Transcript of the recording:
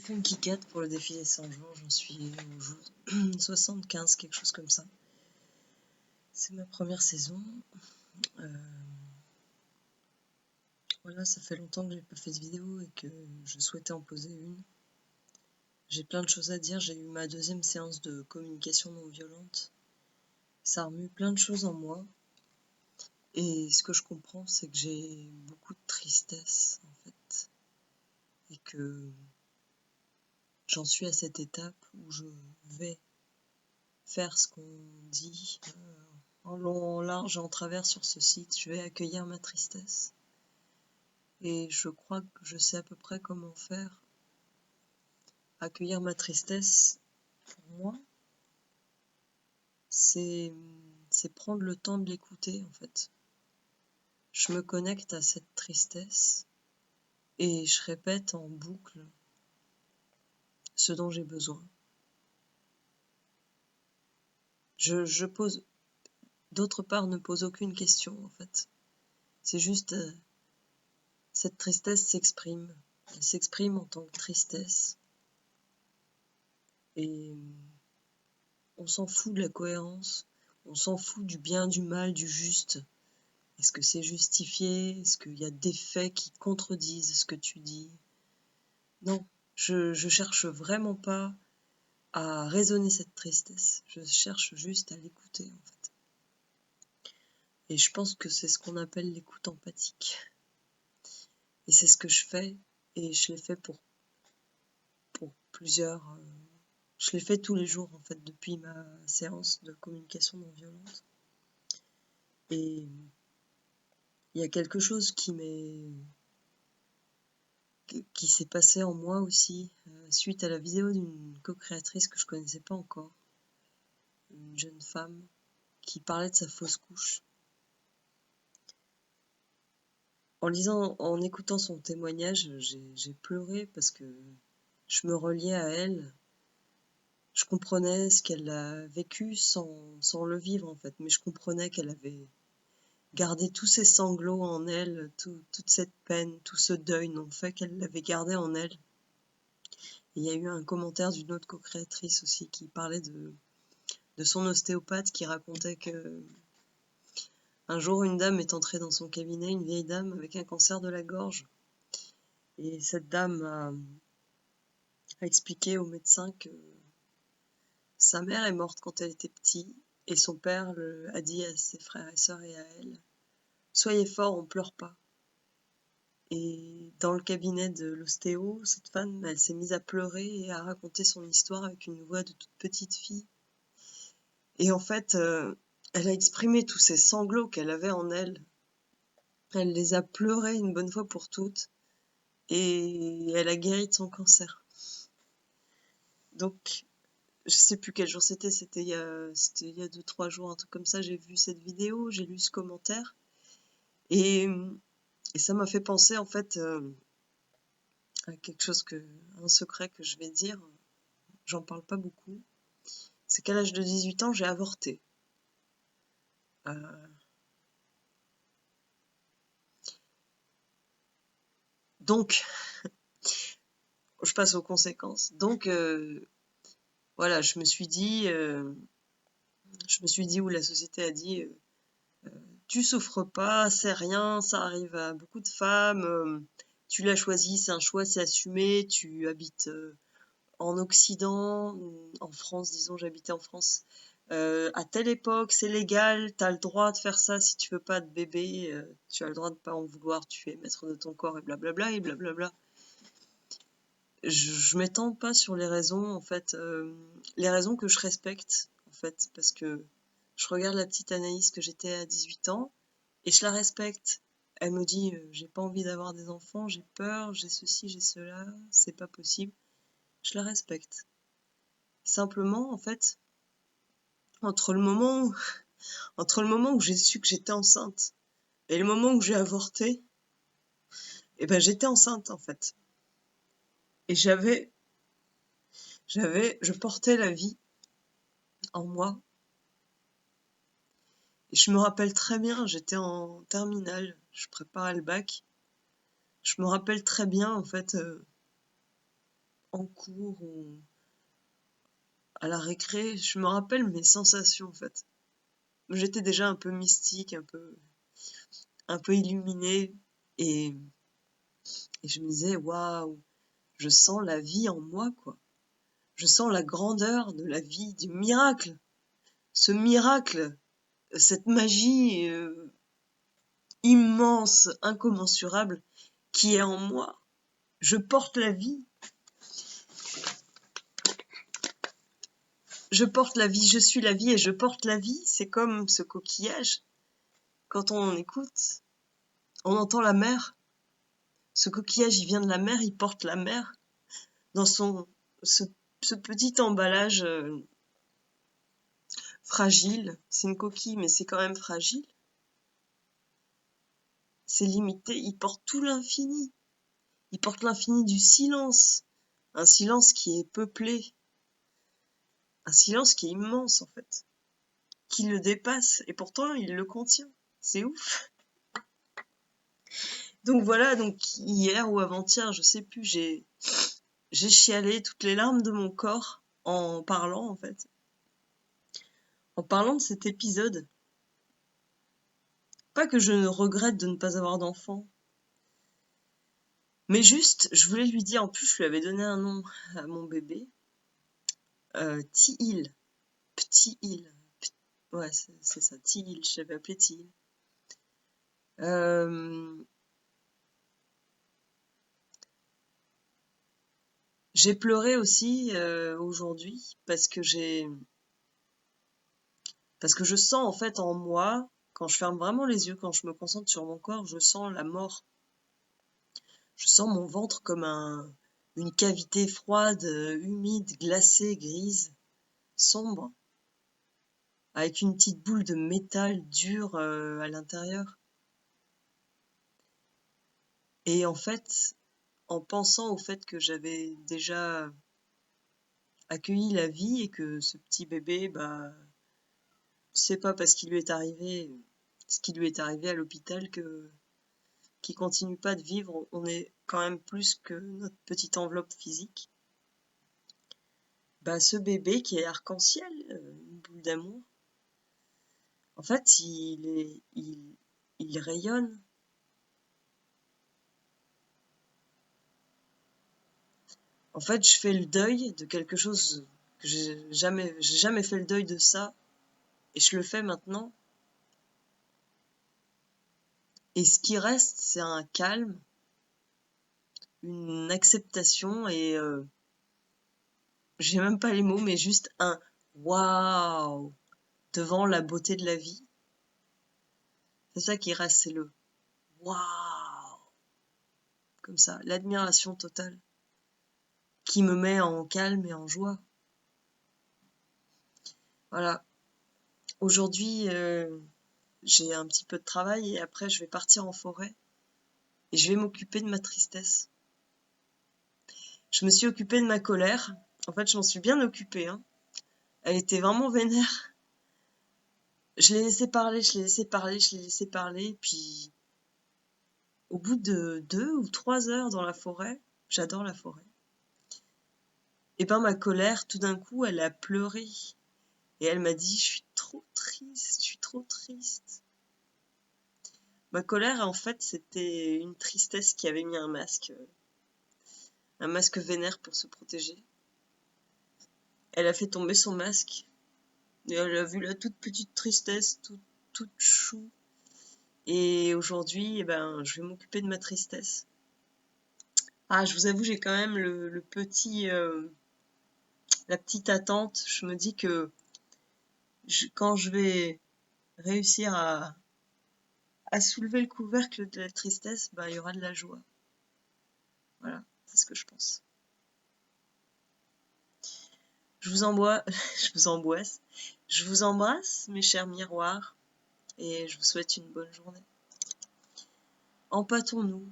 fait une Kit Kat pour le défi des 100 jours, j'en suis au jour 75, quelque chose comme ça. C'est ma première saison. Voilà, ça fait longtemps que j'ai pas fait de vidéo et que je souhaitais en poser une. J'ai plein de choses à dire, j'ai eu ma deuxième séance de communication non violente. Ça remue plein de choses en moi. Et ce que je comprends, c'est que j'ai beaucoup de tristesse, en fait. Et que j'en suis à cette étape où je vais faire ce qu'on dit en long, en large et en travers sur ce site. Je vais accueillir ma tristesse. Et je crois que je sais à peu près comment faire. Accueillir ma tristesse, pour moi, c'est prendre le temps de l'écouter, en fait. Je me connecte à cette tristesse et je répète en boucle ce dont j'ai besoin. Je pose, d'autre part, ne pose aucune question, en fait. C'est juste, cette tristesse s'exprime. Elle s'exprime en tant que tristesse. Et on s'en fout de la cohérence, on s'en fout du bien, du mal, du juste. Est-ce que c'est justifié? Est-ce qu'il y a des faits qui contredisent ce que tu dis? Non, je cherche vraiment pas à raisonner cette tristesse. Je cherche juste à l'écouter, en fait. Et je pense que c'est ce qu'on appelle l'écoute empathique. Et c'est ce que je fais, et je l'ai fait pour plusieurs... je l'ai fait tous les jours, en fait, depuis ma séance de communication non violente. Et il y a quelque chose qui s'est passé en moi aussi, suite à la vidéo d'une co-créatrice que je connaissais pas encore, une jeune femme qui parlait de sa fausse couche. En écoutant son témoignage, j'ai pleuré parce que je me reliais à elle. Je comprenais ce qu'elle a vécu sans le vivre, en fait, mais je comprenais qu'elle avait gardé tous ces sanglots en elle, toute cette peine, tout ce deuil non fait, qu'elle l'avait gardé en elle. Et il y a eu un commentaire d'une autre co-créatrice aussi qui parlait de son ostéopathe, qui racontait que un jour une dame est entrée dans son cabinet, une vieille dame avec un cancer de la gorge. Et cette dame a expliqué au médecin que sa mère est morte quand elle était petite, et son père a dit à ses frères et sœurs et à elle: soyez forts, on pleure pas. Et dans le cabinet de l'ostéo, cette femme, elle s'est mise à pleurer et à raconter son histoire avec une voix de toute petite fille. Et en fait, elle a exprimé tous ces sanglots qu'elle avait en elle. Elle les a pleurés une bonne fois pour toutes. Et elle a guéri de son cancer. Donc, je sais plus quel jour c'était il y a 2-3 jours, un truc comme ça. J'ai vu cette vidéo, j'ai lu ce commentaire. Et ça m'a fait penser, en fait, à quelque chose un secret que je vais dire. J'en parle pas beaucoup. C'est qu'à l'âge de 18 ans, j'ai avorté. Donc, je passe aux conséquences. Donc, voilà, je me suis dit, où la société a dit, tu souffres pas, c'est rien, ça arrive à beaucoup de femmes, tu l'as choisi, c'est un choix, c'est assumé, tu habites en Occident, en France, disons, j'habitais en France, à telle époque, c'est légal, t'as le droit de faire ça, si tu veux pas de bébé, tu as le droit de pas en vouloir, tu es maître de ton corps, et blablabla, et blablabla. Je m'étends pas sur les raisons, en fait, les raisons que je respecte, en fait, parce que je regarde la petite Anaïs que j'étais à 18 ans, et je la respecte. Elle me dit, j'ai pas envie d'avoir des enfants, j'ai peur, j'ai ceci, j'ai cela, c'est pas possible. Je la respecte. Simplement, en fait, entre le moment où j'ai su que j'étais enceinte et le moment où j'ai avorté, eh ben, j'étais enceinte, en fait. Et je portais la vie en moi. Et je me rappelle très bien, j'étais en terminale, je préparais le bac. Je me rappelle très bien, en fait, en cours ou à la récré, je me rappelle mes sensations en fait. J'étais déjà un peu mystique, un peu illuminée, et je me disais waouh, je sens la vie en moi, quoi. Je sens la grandeur de la vie, du miracle. Ce miracle, cette magie immense, incommensurable qui est en moi. Je porte la vie. Je porte la vie, je suis la vie et je porte la vie. C'est comme ce coquillage. Quand on écoute, on entend la mer. Ce coquillage, il vient de la mer, il porte la mer dans ce petit emballage fragile. C'est une coquille, mais c'est quand même fragile. C'est limité, il porte tout l'infini. Il porte l'infini du silence. Un silence qui est peuplé. Un silence qui est immense, en fait. Qui le dépasse. Et pourtant, il le contient. C'est ouf. Donc voilà, donc hier ou avant-hier, je sais plus, j'ai chialé toutes les larmes de mon corps en parlant, en fait. En parlant de cet épisode. Pas que je ne regrette de ne pas avoir d'enfant. Mais juste, je voulais lui dire, en plus, je lui avais donné un nom à mon bébé. T-Il. Petit-Il. Ouais, c'est ça, T-Il. Je l'avais appelé T-Il. J'ai pleuré aussi aujourd'hui parce que je sens en fait en moi, quand je ferme vraiment les yeux, quand je me concentre sur mon corps, je sens la mort. Je sens mon ventre comme une cavité froide, humide, glacée, grise, sombre, avec une petite boule de métal dur à l'intérieur. Et en fait, en pensant au fait que j'avais déjà accueilli la vie et que ce petit bébé, bah, c'est pas parce qu'il lui est arrivé ce qui lui est arrivé à l'hôpital qu'il continue pas de vivre. On est quand même plus que notre petite enveloppe physique. Bah, ce bébé qui est arc-en-ciel, une boule d'amour, en fait, il rayonne. En fait, je fais le deuil de quelque chose que j'ai jamais fait le deuil de ça, et je le fais maintenant. Et ce qui reste, c'est un calme, une acceptation, et j'ai même pas les mots, mais juste un waouh devant la beauté de la vie. C'est ça qui reste, c'est le waouh, comme ça, l'admiration totale qui me met en calme et en joie. Voilà. Aujourd'hui, j'ai un petit peu de travail et après je vais partir en forêt et je vais m'occuper de ma tristesse. Je me suis occupée de ma colère. En fait, je m'en suis bien occupée, hein. Elle était vraiment vénère. Je l'ai laissé parler, je l'ai laissé parler, je l'ai laissé parler, puis au bout de 2 ou 3 heures dans la forêt, j'adore la forêt, et ben ma colère, tout d'un coup, elle a pleuré. Et elle m'a dit, je suis trop triste, je suis trop triste. Ma colère, en fait, c'était une tristesse qui avait mis un masque vénère pour se protéger. Elle a fait tomber son masque, et elle a vu la toute petite tristesse, toute chou. Et aujourd'hui, eh ben, je vais m'occuper de ma tristesse. Ah, je vous avoue, j'ai quand même la petite attente. Je me dis que quand je vais réussir à soulever le couvercle de la tristesse, bah, il y aura de la joie. Voilà, c'est ce que je pense. Je vous embrasse, mes chers miroirs, et je vous souhaite une bonne journée. Empâtons-nous.